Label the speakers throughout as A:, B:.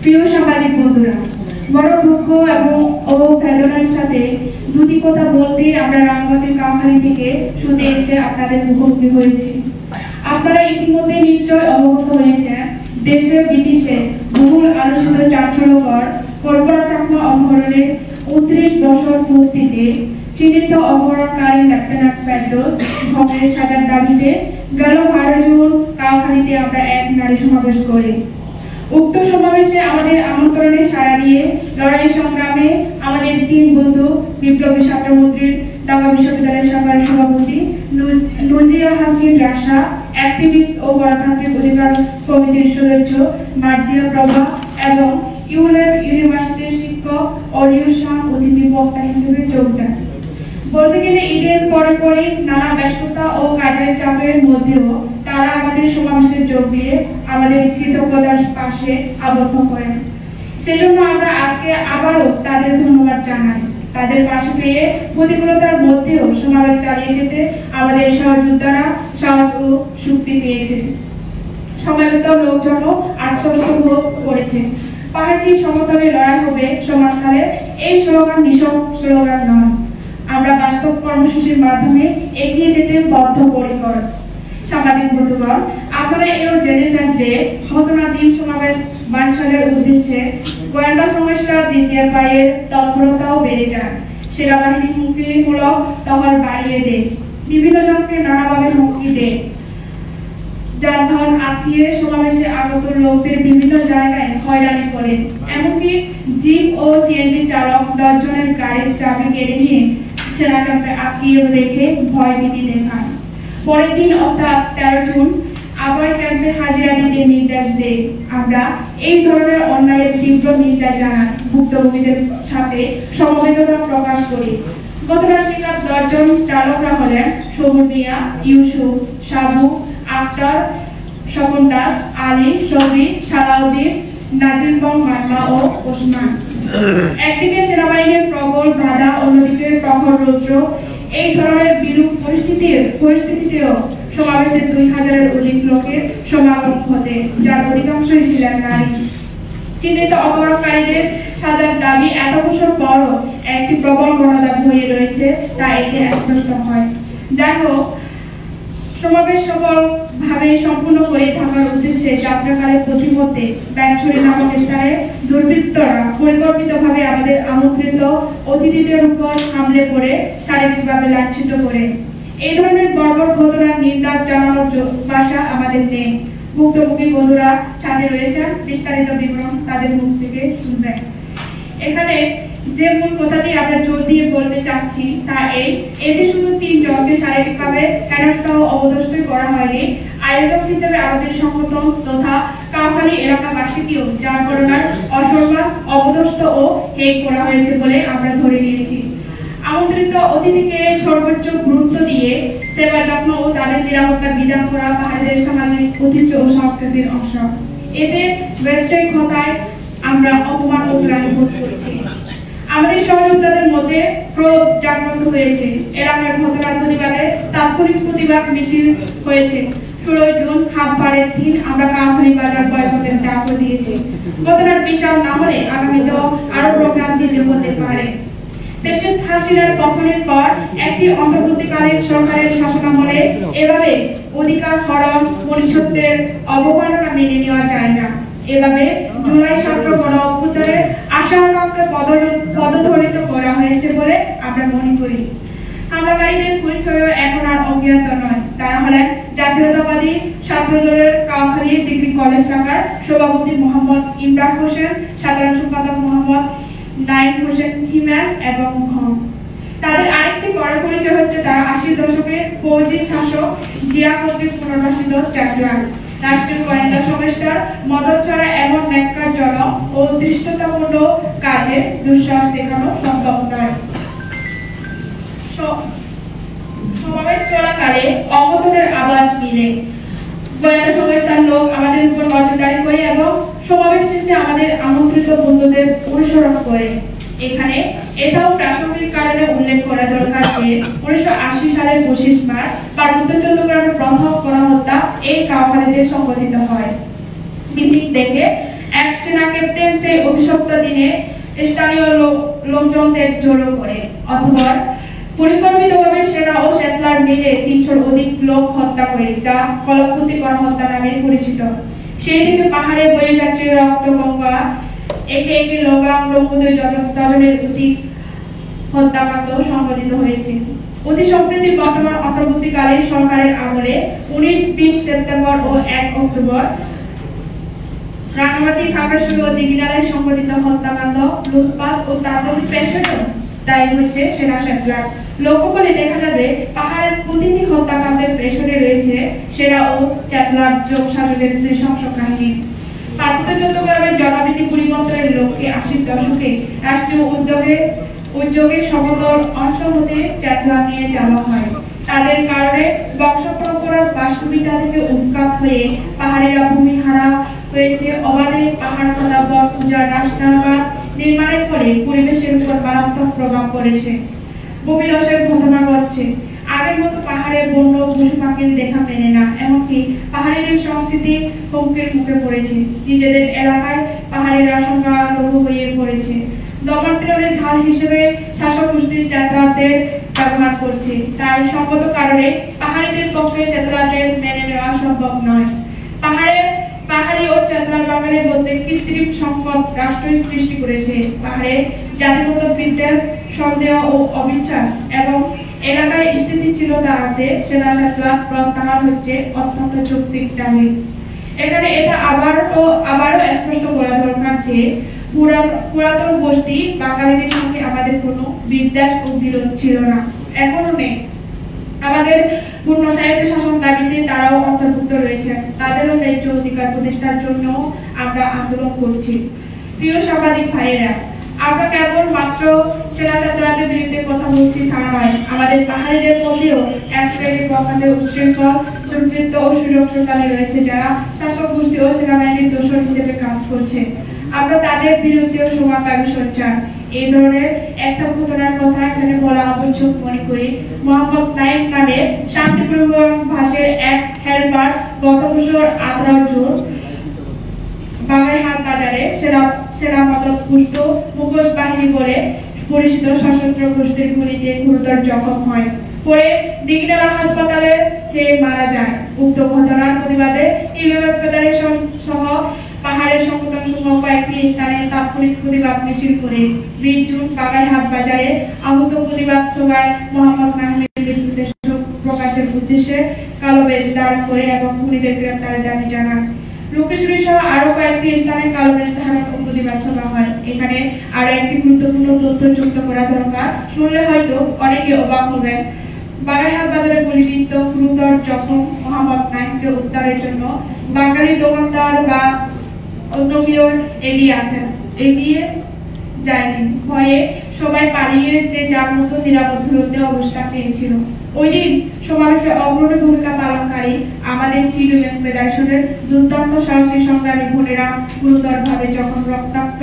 A: প্রিয় সাংবাদিক বন্ধুরা, বড় দুঃখ এবং বেদনার সাথে দুটি কথা বলতে আমরা রাঙ্গামাটির কাউখালী থেকে শুনতে এসে আপনাদের মুখোমুখি হয়েছি। আপনারা ইতিমধ্যে নিশ্চয় অবগত হয়েছেন, দেশে বিদেশে বহুল আলোচিত চাঞ্চল্যকর কল্পনা চাকমা অপহরণের 29 বছর পূর্তিতে চিহ্নিত অপহরণকারী লেফটেন্যান্ট ফেরদৌস হকের সাজার দাবিতে গেল 12 জুন কাউখালীতে আমরা এক নারী সমাবেশ করি। উক্ত সমাবেশে আমাদের আমন্ত্রণে সাড়া দিয়ে লড়াই সংগ্রামে আমাদের 3 বন্ধু বিপ্লবী ছাত্রমন্ত্রীর ঢাকা বিশ্ববিদ্যালয়ের সরকারি সভাপতি নুজিয়া হাসিন রাশা, অ্যাক্টিভিস্ট ও গণতান্ত্রিক অধিকার কমিটির সদস্য মার্জিয়া প্রভা এবং ইউএলএম ইউনিভার্সিটির শিক্ষক অরিউশন অতিথি বক্তা হিসেবে যোগ দেন। বলতে গেলে ঈদের পরে নানা ব্যস্ততা ও কাজের চাপের মধ্যেও তারা আমাদের সমাবেশে যোগ দিয়ে আমাদের কৃতজ্ঞতার পাশে আবদ্ধ করেন। সেজন্য আমরা আজকে আবারও তাদের ধন্যবাদ জানাই। তাদের পাশে পেয়ে প্রতিকূলতার মধ্যেও সমাবেশ চালিয়ে যেতে আমাদের সহযোদ্ধারা সাহস ও শক্তি পেয়েছে। সমাবেত লোকজনও আশ্বস্ত বোধ করেছে। পাহাড়ি সমতলে লড়াই হবে সমাজকালে, এই স্লোগান নিছক স্লোগান নয়, আমরা বাস্তব কর্মসূচির মাধ্যমে এগিয়ে যেতে বদ্ধপরিকর। সাংবাদিক বন্ধুগণ, আপনারা এও জেনেছেন যে ঘটনা দিন সমাবেশ বানচালের উদ্দেশ্যে গোয়েন্দা সংস্থা ডিজিএফআই এর তৎপরতাও বেড়ে যায়। সেনাবাহিনী হুমকিমূলক টহল বাড়িয়ে দেয়, বিভিন্ন জনকে নানাভাবে হুমকি দেয়, যানবাহন আটকিয়ে সমাবেশে আগত লোকদের বিভিন্ন জায়গায় হয়রানি করে, এমনকি জিপ ও সিএনজি চালক 10 জনের গাড়ির চাবি কেড়ে নিয়ে সেনা ক্যাম্পে আটকিয়ে রেখে ভয় ভীতি দেখায়। পরের দিন অর্থাৎ 13 জুন আবার ক্যাম্পে হাজিরা দিতে নির্দেশ দেয়। আমরা এই ধরনের অন্যায়ের তীব্র নিন্দা জানাই, ভুক্তভোগীদের সাথে সমবেদনা প্রকাশ করি। ঘটনার শিকার 10 জন চালকরা হলেন সবুর মিয়া, ইউসুফ, সাবু, আক্তার, স্বপন দাস, আলী, শফি, সালাউদ্দিন, নাজির বং মান্না ও ওসমান। একদিকে সেনাবাহিনীর প্রবল বাধা, অন্যদিকে প্রখর রৌদ্র। এই ধরনের বিরূপ পরিস্থিতিতেও সমাবেশে 2000-এর অধিক লোকের সমাগম ঘটে, যার অধিকাংশই ছিলেন নারী। চিহ্নিত অপহরণকারীদের সাজার দাবি এত বছর পরও একটি প্রবল গণদাবি হয়ে রয়েছে, তা এতে স্পষ্ট হয়। যাই হোক, সমাবেশ সফলভাবে সম্পূর্ণ করে থাকার উদ্দেশ্যে যাত্রাকালে পথিমধ্যে ব্যাংছড়ি নামক স্থানে দুর্বৃত্তরা পরিকল্পিতভাবে আমাদের আমন্ত্রিত অতিথিদের উপর হামলে পড়ে শারীরিকভাবে লাঞ্ছিত করে। এই ধরনের বর্বর ঘটনার নিন্দা জানানোর ভাষা আমাদের নেই। ভুক্তভোগী বন্ধুরা সাথে রয়েছেন, বিস্তারিত বিবরণ তাদের মুখ থেকে শুনবেন। এখানে যে মূল কথাটি আমরা জোর দিয়ে বলতে চাচ্ছি তা এতে শুধু 3 জনকে শারীরিকভাবে হেনস্থা ও অপদস্থ করা হয়নি, আয়োজক হিসেবে আমাদের সংগঠন তথা কাউখালী এলাকাবাসীকেও যার ঘটনার অসম্মান, অপদস্থ ও হেয় করা হয়েছে বলে আমরা ধরে নিয়েছি। আমন্ত্রিত অতিথিকে সর্বোচ্চ গুরুত্ব দিয়ে সেবা যত্ন ও তাদের নিরাপত্তা বিধান করা পাহাড়ের সামাজিক ঐতিহ্য ও সংস্কৃতির অংশ। এতে ব্যবসায়িক হতায় আমরা অপমান ও গ্লানি বোধ করছি। আমাদের সহযোদ্ধাদের মধ্যে ক্রোধ জাগ্রত হয়েছে। এলাকার ঘটনার প্রতিবাদে তাৎক্ষণিক প্রতিবাদ মিছিল হয়েছে। 16 জুন হাটবারের দিন আমরা কাউখালী বাজার বয়কটের ডাক দিয়েছি। ঘটনার বিচার না হলে আগামীতেও আরো প্রোগ্রাম দিতে হতে পারে। দেশের হাসিনার পতনের পর একটি অন্তর্বর্তীকালীন সরকারের শাসনামলে এভাবে অধিকার হরণ, পরিচ্ছদের অবমাননা মেনে নেওয়া যায় না। এভাবে জুলাই ছাত্র গণ অভ্যুত্থানের আশা-আকাঙ্ক্ষা পদধরিত করা হয়েছে বলে আমরা মনে করি। হামলাকারীদের পরিচয় এখন আর অজ্ঞাত নয়। তারা হলেন জাতীয়তাবাদী ছাত্রদলের কাউখালী ডিগ্রি কলেজ শাখার সভাপতি মোহাম্মদ ইমরান হোসেন, সাধারণ সম্পাদক মোহাম্মদ নাইম হোসেন হিমেল এবং তাদের আরেকটি বড় পরিচয় হচ্ছে তারা 80 দশকের ফৌজি শাসক জিয়া কর্তৃক পুনর্বাসিত চাকরার রাষ্ট্রীয় গোয়েন্দা সংস্থার মদত ছাড়া এমন ন্যাক্কারজনক ও দৃষ্টতাপূর্ণ কাজে দুঃসাহস দেখানো সম্ভব নয়। সমাবেশ চলাকালে অঘটনের আওয়াজ মিলে গোয়েন্দা সংস্থার লোক আমাদের উপর নজরদারি করে এবং সমাবেশ শেষে আমাদের আমন্ত্রিত বন্ধুদের অনুসরণ করে। এখানে এটাও প্রাসঙ্গিক কারণে উল্লেখ করা দরকার যে 1980 সালের 25 মার্চ পার্বত্য চট্টগ্রামের প্রথম গণহত্যা এই কাউখালীতে সংঘটিত হয়। মিটিং দেখে এক সেনা ক্যাপ্টেন সেই অভিশপ্ত দিনে স্থানীয় লোকজনদের জড়ো করে, অথবা পরিকল্পিতভাবে সেনা ও সেটলার মিলে ৩০০-র অধিক লোক হত্যা করে, যা কলঙ্কvartী গণহত্যা নামে পরিচিত। সেই থেকে পাহাড়ে বয়ে যাচ্ছে রক্তগঙ্গা। একে একে লগাম ব্রহ্মদের ডজনের অধিক হত্যাকাণ্ড সংঘটিত হয়েছে। অতি সম্প্রতি বর্তমান অন্তর্বর্তীকালীন সরকারের আমলে 19-20 সেপ্টেম্বর ও 1 অক্টোবর রাঙামাটি, খাগড়াছড়ি ও দিঘিনালায় সংঘটিত হত্যাকাণ্ড, লুটপাট ও তাদের পেছনেও দায়ী হচ্ছে সেনা সেটলার। লক্ষ্য করে দেখা যাবে পাহাড়ের প্রতিটি হত্যাকাণ্ডের পেছনে রয়েছে সেনা ও সেটলার যোগসাজশের নৃশংস কাহিনী। পার্বত্য চট্টগ্রামের জনবৃদ্ধি পরিবর্তনের লক্ষ্যে 80-র দশকে রাষ্ট্রীয় উদ্যোগে সমতল অঞ্চল হতে সেটলার নিয়ে যাওয়া হয়। তাদের কারণে বংশ পরম্পরার বাস্তুবিদ্যা থেকে উৎখাত হয়ে পাহাড়িরা ভূমি হারা হয়েছে। অবাধে পাহাড় কাটা, বন পূজা, রাস্তাঘাট নির্মাণের ফলে পরিবেশের উপর মারাত্মক প্রভাব পড়েছে। ভূমিধসের ঘটনা ঘটছে। আগের মতো পাহাড়ে বন্য পশু পাখির দেখা মেলে না, এমনকি পাহাড়িদের সংস্কৃতি হুমকির মুখে পড়েছে। নিজেদের এলাকায় পাহাড়িরা সংখ্যালঘু হয়ে পড়েছে। দমন-পীড়নের ঢাল হিসেবে শাসক গোষ্ঠী সেটলারদের ব্যবহার করছে। তাই সঙ্গত কারণে পাহাড়িদের পক্ষে সেটলারদের মেনে নেওয়া সম্ভব নয়। পাহাড়ি ও সেটলার বাঙালির মধ্যে কৃত্রিম সংকট রাষ্ট্র সৃষ্টি করেছে। পাহাড়ে জাতিগত বিদ্বেষ, সন্দেহ ও অবিশ্বাস এবং এলাকায় স্থিতিশীলতা আনতে সেনা সেটলার প্রত্যাহার হচ্ছে অত্যন্ত যৌক্তিক দাবি। এখানে এটা আবারও স্পষ্ট করা দরকার যে পুরাতন গোষ্ঠী বাঙালিদের সঙ্গে আমাদের কোনো বিদ্বেষ ও বিরোধ ছিল না, এখনো নেই। আমাদের পূর্ণ সাহিত্য শাসন দাবিতে তারাও অন্তর্ভুক্ত রয়েছে। তাদেরও ন্যায্য অধিকার প্রতিষ্ঠার জন্য আমরা আন্দোলন করছি। প্রিয় সাংবাদিক ভাইয়েরা, আমরা কেবল মাত্র সেনা সেটলারদের বিরুদ্ধে কথা বলছি তা নয়, আমাদের পাহাড়িদের মধ্যেও এক শ্রেণীর প্রকাণ্ড উচ্ছৃঙ্খল, দুর্বৃত্ত ও সুরক্ষাকারী রয়েছে, যারা শাসক গোষ্ঠী ও সেনাবাহিনীর দোসর হিসেবে কাজ করছে। আমরা তাদের বিরুদ্ধেও সমান দাবি সোচ্চার। এই ধরনের একটা ঘটনার কথা এখানে বলা আবশ্যক মনে করি। মোহাম্মদ নাইম নামে শান্তিপূর্ণ ভাষার এক হেলপার গত বছর 18 জুন বাগাইহাট বাজারে সেনা মদতপুষ্ট মুখোশ বাহিনী বলে পরিচিত সশস্ত্র গোষ্ঠীর গুলিতে গুরুতর জখম হয়। পরে দিঘিনালা হাসপাতালে সে মারা যায়। উক্ত ঘটনার প্রতিবাদে ইউএম হাসপাতালের সহ পাহাড়ের সংগঠনসমূহ কয়েকটি স্থানে তাৎক্ষণিক প্রতিবাদ মিছিল করে 20 জুন বাগাইহাট বাজারে আহত প্রতিবাদ সভায় মোহাম্মদ নাহিমের বিরুদ্ধে শোক প্রকাশের উদ্দেশ্যে কালো বেশ ধারণ করে এবং খুনিদের গ্রেফতারের দাবি জানান। লোকেশ্বরী সহ আরো কয়েকটি স্থানে কালো বেশ ধারণ ও প্রতিবাদ সভা হয়। এখানে আরো একটি গুরুত্বপূর্ণ তথ্য যুক্ত করা দরকার, শুনলে হয়তো অনেকে অবাক হবেন। বাগাইহাট বাজারে গুলিবিদ্ধ গুরুতর জখম মোহাম্মদ নাহিমকে উদ্ধারের জন্য বাঙালি দোকানদার বা অন্য কেউ এগিয়ে যায়নি। ভয়ে সবাই পালিয়ে যে যার মতো নিরাপদ দূরত্বে অবস্থান নিয়েছিল। ওই দিন সমাবেশে অগ্রণী ভূমিকা পালনকারী আমাদের ইউএস ফেডারেশনের দুর্দান্ত সাহসী সংগ্রামী বোনেরা গুরুতরভাবে যখন রক্তাক্ত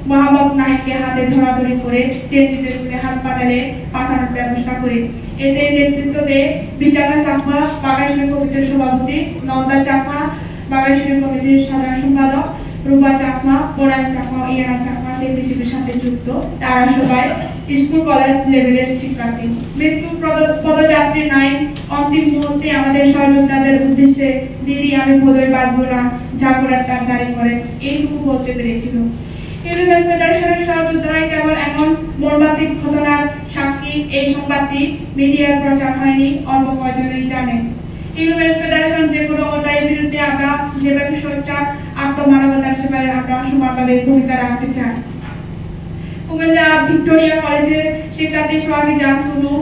A: মোহাম্মদ নাহিমকে হাতে ধরাধরি করে সিএনজিতে তুলে হাসপাতালে পাঠানোর ব্যবস্থা করে। এতে নেতৃত্ব দেয় বিশাখা চাকমা, বাগাইছড়ি কমিটির সভাপতি, নন্দা চাকমা, বাগাইছড়ি কমিটির সাধারণ সম্পাদক, রূপা চাকমা, পরাণ চাকমা, ইয়ানা চাকমা সেই মিছিলের সাথে যুক্ত। তারা সবাই স্কুল কলেজ লেভেলের শিক্ষার্থী। মৃত্যু পদযাত্রী নাইম অন্তিম মুহূর্তে আমাদের সহযোদ্ধাদের উদ্দেশ্যে দিদি আমি বোধহয় বাঁচবো না, যা করার তার দাঁড়ি করেন, এইটুকু বলতে পেরেছিল। ইউএস ফেডারেশনের সহযোদ্ধারা কেবল এমন মর্মান্তিক ঘটনার সাক্ষী, এই সংবাদটি মিডিয়ার প্রচার হয়নি, অল্প কয়েকজনই জানেন। ইউএস ফেডারেশন যে কোনো অন্যায়ের বিরুদ্ধে আমরা যেভাবে সোচ্চার, আত্মমানবতার সেবায় আমরা সমানভাবে ভূমিকা রাখতে চাই। কুমিল্লা ভিক্টোরিয়া কলেজের শিক্ষার্থী সোহাগী জানতুনু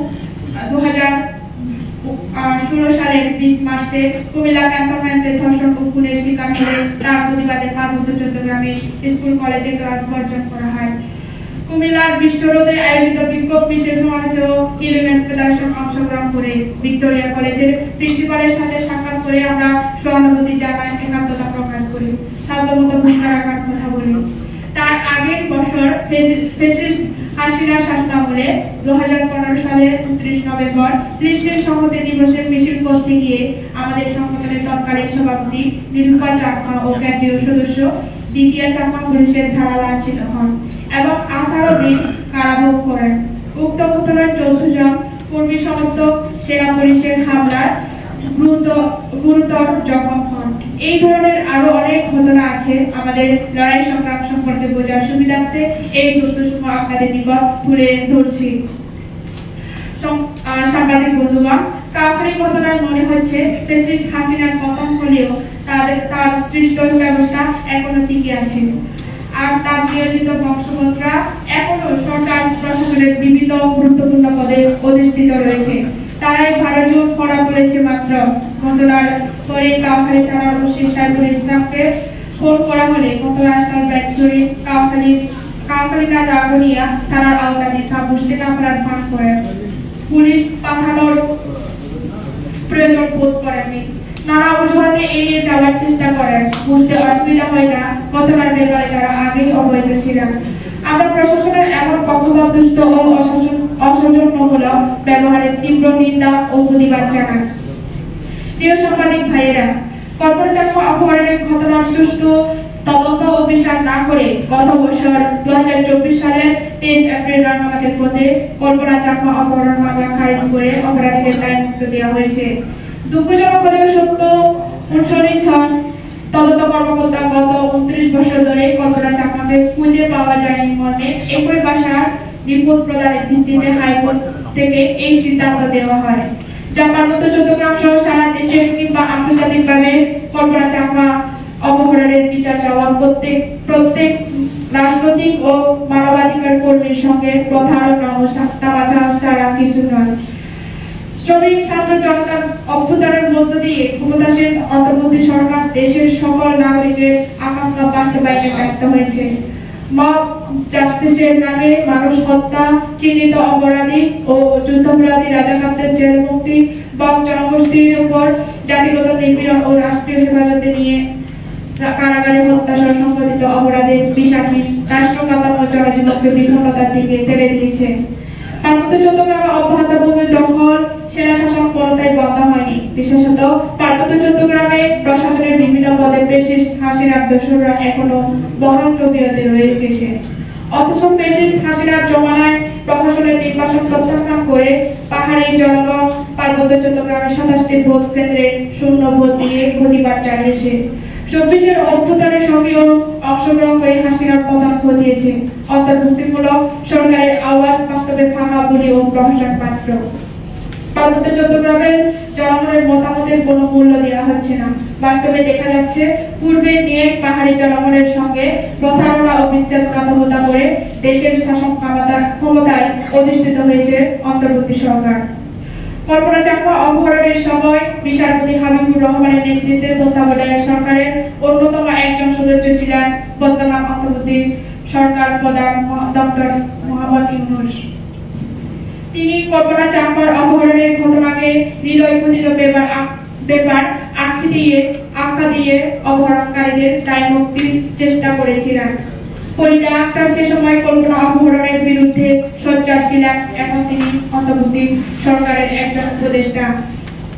A: 2016 সালের 20 মার্চে কুমিল্লা ক্যান্টনমেন্টে ধর্ষণ ও খুনের শিকার হয়ে তার প্রতিবাদে পার্বত্য চট্টগ্রামে স্কুল কলেজে ক্লাস বর্জন করা হয়। কুমিল্লার বিশ্ব রোডে আয়োজিত বিক্ষোভ মিছিল সমাবেশেও ইউএস ফেডারেশন অংশগ্রহণ করে ভিক্টোরিয়া কলেজের প্রিন্সিপালের সাথে সাক্ষাৎ করে আমরা সহানুভূতি জানাই, একাত্মতা প্রকাশ করি, সাধ্যমতো ভূমিকা রাখার কথা বলি। তার আগের বছর ফ্যাসিস্ট হাসিনার শাসনামলে 2015 সালের 29 নভেম্বর ফিলিস্তিন সংহতি দিবসের মিছিল করতে গিয়ে আমাদের সংগঠনের তৎকালীন সভাপতি নিরূপা চাকমা ও কেন্দ্রীয় সদস্য দ্বিতীয় চাকমা পুলিশের ধারা লাঞ্ছিত হন এবং 18 দিন কারাভোগ করেন। উক্ত ঘটনার 14 জন কর্মী সমর্থক সেনা পুলিশের হামলার গুরুতর জখম হন। এই ধরনের আরো অনেক ঘটনা আছে। আমাদের লড়াই সংগ্রাম সম্পর্কে বোঝার সুবিধার্থে এই তথ্যসমূহ আপনাদের নিকট তুলে ধরছি। সাংবাদিক বন্ধুগণ, কাউখালী ঘটনায় মনে হচ্ছে প্রেসিডেন্ট হাসিনার পতন হলেও তার সৃষ্ট ব্যবস্থা এখনো টিকে আছে, আর তার নিয়োজিত বংশধররা এখনো সরকার প্রশাসনের বিভিন্ন গুরুত্বপূর্ণ পদে অধিষ্ঠিত রয়েছে। তারাই 12 জুন করা পড়েছে মাত্র। ঘটনার পরে কাউখালী থানার ওসি সাইফুল ইসলামকে ফোন করা হলে ঘটনাস্থল ব্যাগ করে কাউখালী না রাগনিয়া থানার আওতাধীন তা বুঝতে না পারার ভান করেন। পুলিশ পাঠানোর প্রয়োজন বোধ করেননি। নানা অজুহাতে এড়িয়ে যাওয়ার চেষ্টা করেন। বুঝতে অসুবিধা হয় না ঘটনার ব্যাপারে তারা আগেই অবহিত ছিলেন। আমরা প্রশাসনের এমন পক্ষপাতদুষ্ট ও অসৌজন্যমূলক ব্যবহারের তীব্র নিন্দা ও প্রতিবাদ জানাই। প্রিয় সাংবাদিক ভাইয়েরা, কল্পনা চাকমা অপহরণের ঘটনার সুষ্ঠু তদন্ত ও বিচার না করে গত বছর 2024 সালের 23 এপ্রিল রাঙামাটির কোর্টে কল্পনা চাকমা অপহরণ মামলা খারিজ করে অপরাধীদের দায়মুক্ত দেওয়া হয়েছে। দুঃখজনক হলেও সত্য, 19 জন তদন্ত কর্মকর্তা গত 29 বছর ধরে কল্পনা চাকমাকে খুঁজে পাওয়া যায়নি মর্মে একই বাসার রিপোর্ট প্রদানের ভিত্তিতে হাইকোর্ট থেকে এই সিদ্ধান্ত দেওয়া হয়, যা পার্বত্য চট্টগ্রাম সহ সারা দেশের কিংবা আন্তর্জাতিকভাবে কল্পনা চাকমা অপহরণের বিচার চাওয়া প্রত্যেক রাজনৈতিক ও মানবাধিকার কর্মীর সঙ্গে প্রতারণা ও তামাশা ছাড়া কিছু নয়। শ্রমিক ছাত্র জনতার অভ্যুত্থানের মধ্য দিয়ে ক্ষমতাসীন অন্তর্বর্তী সরকার দেশের সকল নাগরিকের আকাঙ্ক্ষা বাস্তবায়নে ব্যর্থ হয়েছে। মব জাস্টিসের নামে মানুষ হত্যা, চিহ্নিত অপরাধী ও যুদ্ধাপরাধী রাজাকারদের জেল মুক্তি, বম জনগোষ্ঠীর উপর জাতিগত নিপীড়ন ও রাষ্ট্রীয় হেফাজতে নিয়ে কারাগারে হত্যা সহ সংঘটিত অপরাধের বিষাহীন রাষ্ট্র কাঠামো জনজীবনকে বিভ্রাটতার দিকে ঠেলে দিয়েছে। পার্বত্য চট্টগ্রামে অব্যাহত ভূমি দখল, সেনা শাসন কোনটাই বন্ধ হয়নি। বিশেষত পার্বত্য চট্টগ্রামে প্রশাসনের বিভিন্ন পদে প্রেসিডেন্ট হাসিনার দোসররা এখনো বহাল তবিয়তে রয়ে গেছে। অথচ প্রেসিডেন্ট হাসিনার জমানায় প্রশাসনের নির্বাচন প্রত্যাখ্যান করে পাহাড়ি জনগণ পার্বত্য চট্টগ্রামের 27টি ভোট কেন্দ্রে শূন্য ভোট দিয়ে প্রতিবাদ চালিয়েছে। 24-এর অভ্যুত্থানের সঙ্গেও অংশগ্রহণ করে হাসিনার পতন ঘটিয়েছে। অন্তর্ভুক্তিমূলক সরকারের আওয়াজ বাস্তবে ফাঁকা বলি ও প্রশাসন মাত্র। পার্বত্য চট্টগ্রামের জনগণের মতামতের কোনো মূল্য দেওয়া হচ্ছে না। বাস্তবে দেখা যাচ্ছে পূর্বে নিয়ে পাহাড়ি জনগণের সঙ্গে প্রতারণা ও বিশ্বাসঘাতকতা করে দেশের শাসন ক্ষমতায় অধিষ্ঠিত হয়েছে অন্তর্বর্তী সরকার। কল্পনা চাকমা অপহরণের সময় বিচারপতি হাবিবুর রহমানের নেতৃত্বে তত্ত্বাবধায়ক সরকারের অন্যতম একজন সদস্য ছিলেন বর্তমান অন্তর্বর্তী সরকার প্রধান ডক্টর মোহাম্মদ ইউনূস। তিনি কল্পনা চাকমার অপহরণের ঘটনাকে হৃদয় ঘটিত ব্যাপার আখ্যা দিয়ে অপহরণকারীদের দায়মুক্তির চেষ্টা করেছিলেন। ফরিদা আক্তার সে সময় কল্পনা অপহরণের বিরুদ্ধে সোচ্চার ছিলেন। এখন তিনি অন্তর্বর্তী সরকারের একজন উপদেষ্টা।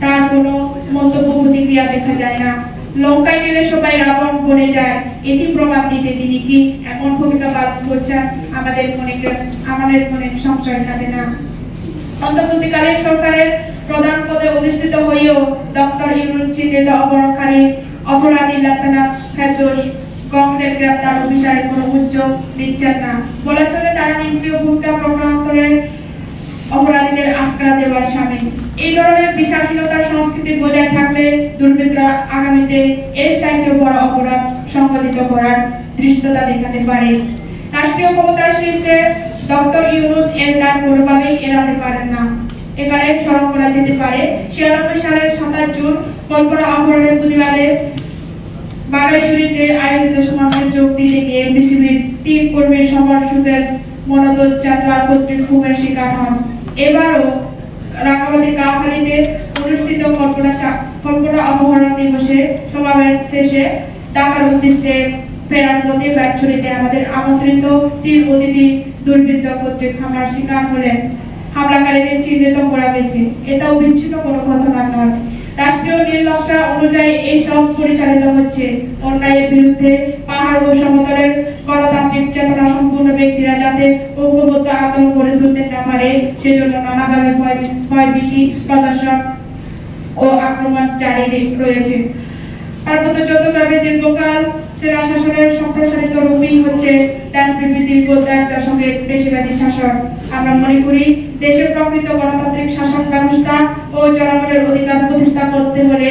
A: তার কোনো মন্তব্য প্রতিক্রিয়া দেখা যায় না। লঙ্কায় গেলে সবাই রাবণ বনে যায়, এটি প্রমাণ দিতে তিনি কি এমন ভূমিকা পালন করছেন আমাদের মনে সংশয় থাকে না। অন্তর্বর্তীকালীন সরকারের প্রধান পদে অধিষ্ঠিত হয়েও ডক্টর ইউনূস চিহ্নিত অপরাধী লেফটেন্যান্ট ফেরদৌস গঙ্গের গ্রেপ্তার অভিযানের কোনো উদ্যোগ দিচ্ছেন না। বলা চলে তারা নিষ্ক্রিয় ভূমিকা প্রমাণ করে অপরাধীদের আশ্রয় দেওয়ার সামিল। এই ধরনের বিষাদহীনতার সংস্কৃতি বজায় থাকলে দুর্বৃত্তরা আগামীতে এর চাইতে বড় অপরাধ সংঘটিত করার দৃষ্টতা দেখাতে পারে। রাষ্ট্রীয় ক্ষমতার শীর্ষে ডক্টর ইউনূস এর দায় কোনোভাবেই এড়াতে পারেন না। এবারে স্মরণ করা যেতে পারে 96 সালের 27 জুন কল্পনা অপহরণের প্রতিবাদে বাগাইছড়িতে আয়োজিত সমাবেশে যোগ দিতে গিয়ে বিসিবির 3 কর্মীর সমর্থকদের মনোদত চাটওয়ার কর্তৃক খুনের শিকার হন। এবারও রাঙামাটির কাউখালীতে অনুষ্ঠিত কল্পনা অপহরণ দিবসে সমাবেশ শেষে ঢাকার উদ্দেশ্যে ফেরার পথে বাগাইছড়িতে আমাদের আমন্ত্রিত 3 অতিথি দুর্বৃত্ত কর্তৃক হামলার শিকার হলেন। হামলাকারীদের চিহ্নিত করা গেছে। এটাও বিচ্ছিন্ন কোনো ঘটনা নয়। রাষ্ট্রীয় নীল নকশা অনুযায়ী এই সব পরিচালিত হচ্ছে। অন্যায়ের বিরুদ্ধে পাহাড় ও সমতলের গণতান্ত্রিক চেতনা সম্পূর্ণ ব্যক্তিরা যাতে ঐক্যবদ্ধ আন্দোলন গড়ে তুলতে না পারে সেজন্য নানাভাবে ভয়ভীতি প্রদর্শন ও আক্রমণ জারি রয়েছে। পার্বত্য চট্টগ্রামে দীর্ঘকাল সেনা শাসনের সম্প্রসারিত রূপই হচ্ছে দেশ বিবৃতির গত এক দশকের পেশিবাদী শাসন। আমরা মনে করি দেশের প্রকৃত গণতান্ত্রিক শাসন ব্যবস্থা ও জনগণের অধিকার প্রতিষ্ঠা করতে হলে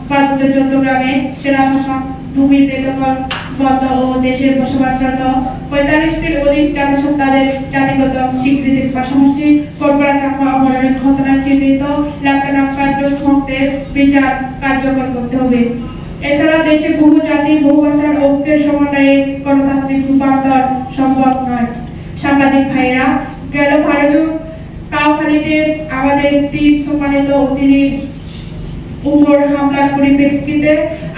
A: পার্বত্য চট্টগ্রামে সেনা শাসন ভূমির বেদখলবদ্ধ ও দেশের বসবাসরত ৪৫টির অধিক জাতিসত্তাদের জাতিগত স্বীকৃতির পাশাপাশি করবরা চাকমা অপহরণের ঘটনা চিহ্নিত লেফটেন্যান্ট ফেডারেল মুক্তের বিচার কার্যকর করতে হবে। এছাড়া দেশে বহু জাতি বহু ভাষার ঐক্যের সমন্বয়ে গণতান্ত্রিক রূপান্তর সম্ভব নয়। সাংবাদিক ভাইয়েরা, গেল ১২ জুন কাউখালীতে আমাদের ৩ সম্মানিত অতিথির উপর হামলার পরিপ্রেক্ষিতে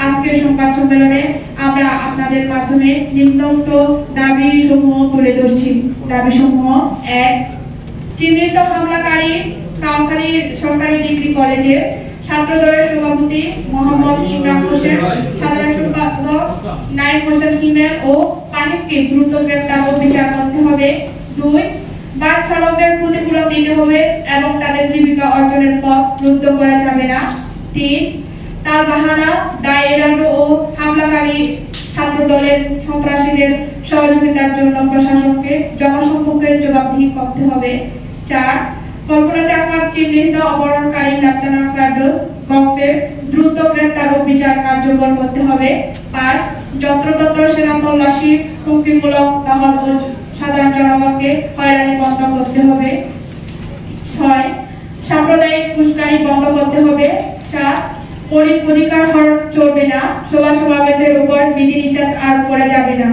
A: আজকের সংবাদ সম্মেলনে আমরা আপনাদের মাধ্যমে নিম্নোক্ত দাবি সমূহ তুলে ধরছি। দাবি সমূহ: ১. চিহ্নিত হামলাকারী কাউখালী সরকারি ডিগ্রি কলেজে ছাত্রদলের সভাপতি মোহাম্মদ ইমরান হোসেন, সাধারণ সম্পাদক নাইম হোসেন হিমেল ও পানিককে দ্রুত গ্রেফতার ও বিচার করতে হবে। ২. বাস চালকদের ক্ষতিপূরণ দিতে হবে এবং তাদের জীবিকা অর্জনের পথ রুদ্ধ করা যাবে না। ৩. তার বাহানা, দায় এড়ানো ও হামলাকারী ছাত্রদলের সন্ত্রাসীদের সহযোগিতার জন্য প্রশাসনকে জনসম্মুখে জবাবদিহি করতে হবে। ৪. কল্পনা চাকমার চিহ্নিত অপহরণকারী লেফটেন্যান্ট ফেডারেল গঙ্গের দ্রুত গ্রেফতার ও বিচার কার্যকর করতে হবে। ৫. যত্রতত্র সেনা তল্লাশি, হুমকিমূলক টহল ও সাধারণ জনগণকে হয়রানি বন্ধ করতে হবে। ৬. সাম্প্রদায়িক উস্কানি বন্ধ করতে হবে। ৭. অধিকার হরণ চলবে না, সভা সমাবেশের উপর বিধিনিষেধ আরোপ করা যাবে না।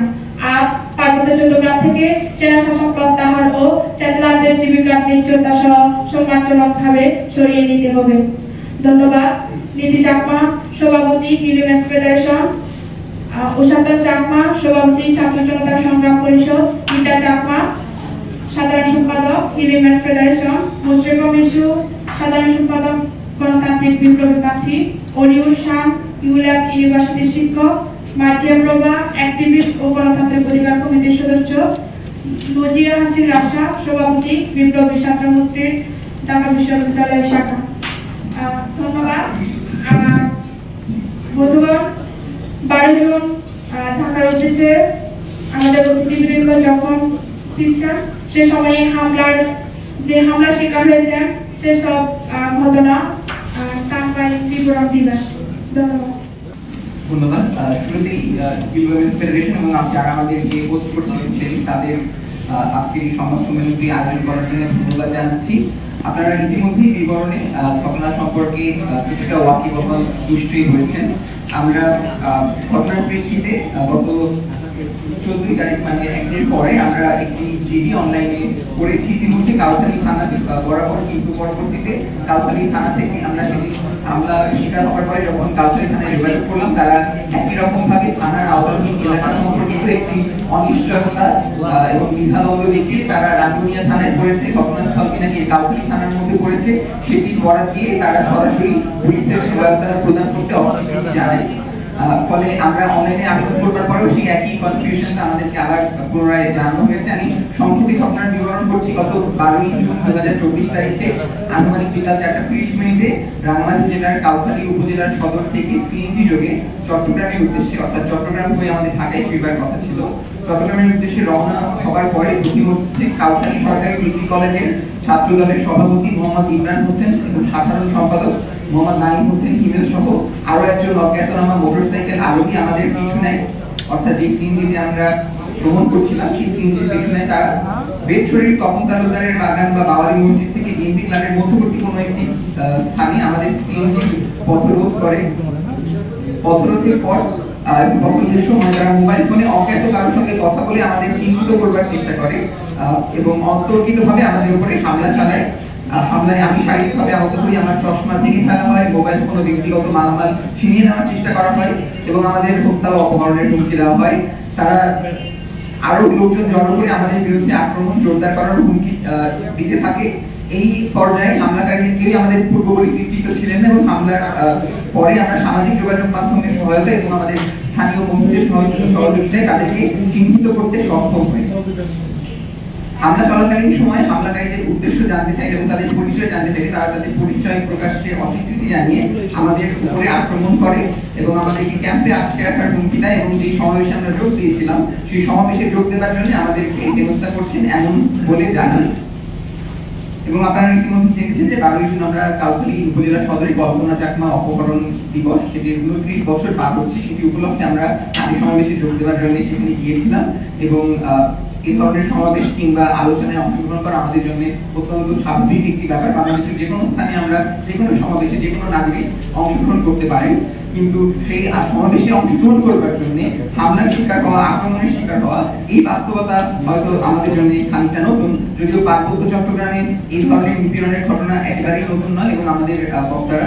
A: ৮. পার্বত্য চট্টগ্রাম থেকে সেনা শাসন প্রত্যাহার ও চেতলাদের জীবিকার নিশ্চয়তা সহ সম্মানজনকভাবে সরিয়ে নিতে হবে। ধন্যবাদ। নীতি চাকমা, সভাপতি হিলিমেস ফেডারেশন; উষাদন চাকমা, সভাপতি ছাত্র জনতা সংগ্রাম পরিষদ; গীতা চাকমা, সাধারণ সম্পাদক হিলিমেস ফেডারেশন; মুশরিফা মিশু, সাধারণ সম্পাদক গণতান্ত্রিক বিপ্লবী প্রার্থী; অলিউর শাম, ইউল্যাব ইউনিভার্সিটির শিক্ষক; মার্জিয়া প্রভা, অ্যাক্টিভিস্ট ও গণতান্ত্রিক অধিকার কমিটির সদস্য; নজিয়া হাসিন রাশা, সভাপতি বিপ্লবী ছাত্র মুক্তির ঢাকা বিশ্ববিদ্যালয় শাখা। ধন্যবাদ। বন্ধুগণ, ১২ জুন ঢাকার উদ্দেশ্যে আমাদের অতিথিবৃন্দ যখন ফিরছেন সে সময়ে হামলার শিকার হয়েছেন সেসব ঘটনা স্থানপাই বিবরণ দিবেন। ধন্যবাদ।
B: ধন্যবাদ। শুরুতেই ফেডারেশন এবং যারা আমাদেরকে হোস্ট করছিলেন তাদের আজকে এই সংবাদ সম্মেলনটি আয়োজন করার জন্য ধন্যবাদ জানাচ্ছি। আপনারা ইতিমধ্যেই বিবরণে ঘটনা সম্পর্কে কিছুটা ওয়াকিবহাল নিশ্চয়ই হয়েছেন। আমরা ঘটনার প্রেক্ষিতে গত 14 তারিখ মানে একদিন পরে আমরা একটি জিডি অনলাইনে করেছি ইতিমধ্যে কাউখালী থানা বরাবর, কিন্তু পরবর্তীতে কাউখালী থানা থেকে আমরা সেদিন হামলা শিকার হওয়ার পরে যখন কাউখালী থানায় রিকোয়েস্ট করলাম, তারা একই রকম ভাবে থানার আওতাধীন এলাকা সম্পর্কিত একটি অনিশ্চয়তা এবং দ্বিধাদ্বন্দ্ব দেখিয়ে তারা রাঙ্গুনিয়া থানায় করেছে, ঘটনাস্থলকে নাকি কাউখালী থানার মধ্যে করেছে, সেটি বরাত দিয়ে তারা সরাসরি পুলিশের সহায়তা প্রদান করতে অস্বীকৃতি জানায়। ফলে আমরা অনলাইনে আবেদন করবার পরেও সেই একই কনফিউশনটা আমাদেরকে আবার পুনরায় জানানো হয়েছে। আমি সংক্ষেপে ঘটনার বিবরণ করছি। গত 12 জুন 2024 তারিখে আনুমানিক বিকাল 4:30 রাঙ্গামাটি জেলার কাউখালী উপজেলার সদর থেকে সিএনজি যোগে চট্টগ্রামের উদ্দেশ্যে, অর্থাৎ চট্টগ্রাম হয়ে আমাদের ঢাকায় ফিরবার কথা ছিল, চট্টগ্রামের উদ্দেশ্যে রওনা হবার পরে ইতিমধ্যে কাউখালী সরকারি ডিগ্রি কলেজের ছাত্র দলের সভাপতি মোহাম্মদ ইমরান হোসেন এবং সাধারণ সম্পাদক মোহাম্মদ নাইম হোসেন হিমেল সহ আরো একজন অজ্ঞাতনামা মোটরসাইকেল আরোহী আমাদের পিছু নেয়, অর্থাৎ যে সিএনজিতে আমরা ভ্রমণ করছিলাম সেই সিএনজির পিছু নেয় তারা। বেতশরীর তপন তালুকদারের বাগান বা বাওয়ালি মসজিদ থেকে বিএনপি ক্লাবের মধ্যবর্তী কোনো একটি স্থানে আমাদের সিএনজি পথরোধ করে। পথরোধের পর পথরোধের সময় তারা মোবাইল ফোনে অজ্ঞাত কারোর সঙ্গে কথা বলে আমাদের চিহ্নিত করবার চেষ্টা করে এবং অতর্কিতভাবে আমাদের উপরে হামলা চালায়। হামলায় আমি শারীরিকভাবে আহত হই, আমার চশমা ভেঙে ফেলা হয়, মোবাইল ফোন ও ব্যক্তিগত মালামাল ছিনিয়ে নেওয়ার চেষ্টা করা হয় এবং আমাদের হত্যা ও অপহরণের হুমকি দেওয়া হয়। তারা আরো লোকজন জড়ো করে আমাদের বিরুদ্ধে আক্রমণ জোরদার করার হুমকি দিতে থাকে এই পর্যায়ে হামলাকারীদের কেউই আমাদের পূর্ববর্তী পরিচিত ছিলেন না এবং হামলার পরে আমরা সামাজিক যোগাযোগ মাধ্যমের সহায়তা এবং আমাদের স্থানীয় বন্ধুদের সহযোগিতায় তাদেরকে চিহ্নিত করতে সক্ষম হই। হামলা চলাকালীন সময় হামলাকারীদের উদ্দেশ্য জানতে চাই এবং তাদের পরিচয় জানতে চাই। তারা তাদের পরিচয় প্রকাশে অস্বীকৃতি জানিয়ে আমাদের উপরে আক্রমণ করে এবং আমাদেরকে ক্যাম্পে আটকে রাখার হুমকি দেয় এবং যে সমাবেশে আমরা যোগ দিয়েছিলাম সেই সমাবেশে যোগ দেওয়ার জন্য আমাদেরকে হেনস্থা করছেন এমন বলে জানান। এবং আপনারা ইতিমধ্যে জেনেছেন যে 12 জুন আমরা কাউখালী উপজেলা সদরে কল্পনা চাকমা অপহরণ দিবস, সেটি 29 বছর পার হচ্ছে, সেটি উপলক্ষে আমরা এই সমাবেশে যোগ দেওয়ার জন্য সেখানে গিয়েছিলাম এবং এই ধরনের সমাবেশ কিংবা আলোচনায় অংশগ্রহণ করা আমাদের জন্য অত্যন্ত স্বাভাবিক একটি ব্যাপার। বাংলাদেশের যে কোনো স্থানে আমরা যে কোনো সমাবেশে যে কোনো নাগরিক অংশগ্রহণ করতে পারেন, কিন্তু সেই সমাবেশে অংশগ্রহণ করবার জন্য হামলার শিকার হওয়া, আক্রমণের শিকার হওয়া, এই বাস্তবতা হয়তো আমাদের জন্য খানিকটা নতুন। যদিও পার্বত্য চট্টগ্রামে এই ধরনের নিপীড়নের ঘটনা একেবারেই নতুন নয় এবং আমাদের বক্তারা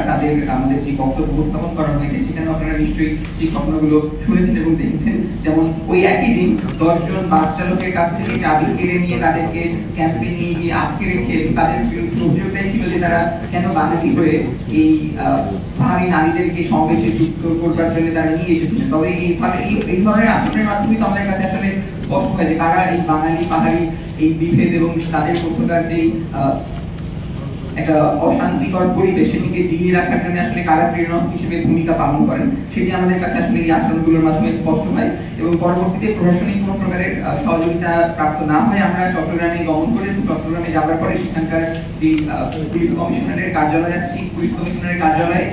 B: আমাদের যে বক্তব্য উপস্থাপন করা হয়েছে সেখানে আপনারা নিশ্চয়ই সেই ঘটনাগুলো শুনেছেন এবং দেখেছেন। যেমন ওই একই দিন 10 জন বাস চালকের কাছ থেকে চাবি কেড়ে নিয়ে তাদেরকে ক্যাম্পে নিয়ে গিয়ে আটকে রেখে তাদের বিরুদ্ধে অভিযোগটাই ছিল যে তারা কেন বাঙালি হয়ে এই পাহাড়ি নারীদেরকে সমাবেশে যুক্ত করবার জন্য তারা নিয়ে এসেছিলেন। তবে এই ধরনের আচরণের মাধ্যমে তো আমাদের কাছে আসলে স্পষ্ট হয় যে কারা এই বাঙালি পাহাড়ি এই বিভেদ এবং তাদের মধ্যকার যে একটা অশান্তিকর পরিবেশ সেটিকে জিইয়ে রাখার জন্য আসলে কারা প্রেরণা হিসেবে ভূমিকা পালন করেন, সেটি আমাদের কাছে আসলে এই আচরণগুলোর মাধ্যমে স্পষ্ট হয়। এবং পরবর্তীতে প্রশাসনিক কোনো প্রকারের সহযোগিতা প্রাপ্ত না হয় আমরা চট্টগ্রামে গমন করে চট্টগ্রামে যাওয়ার পরে সেখানকার যে পুলিশ কমিশনারের কার্যালয় আছে সেই পুলিশ কমিশনারের কার্যালয়ে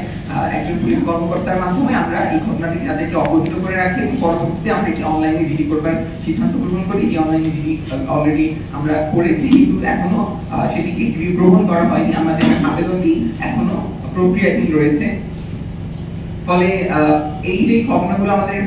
B: একজন পুলিশ কর্মকর্তার মাধ্যমে আমরা এই ঘটনাটি তাদেরকে অবহিত করে রাখি এবং পরবর্তীতে আমরা এটি অনলাইনে জিডি করবার সিদ্ধান্ত গ্রহণ করি। এই অনলাইনে জিডি অলরেডি আমরা করেছি, কিন্তু এখনো সেটিকে গ্রহণ করা হয়নি। আমাদের আবেদনটি এখনো প্রক্রিয়াধীন রয়েছে। ফলে এই যে ঘটনাগুলো আমাদের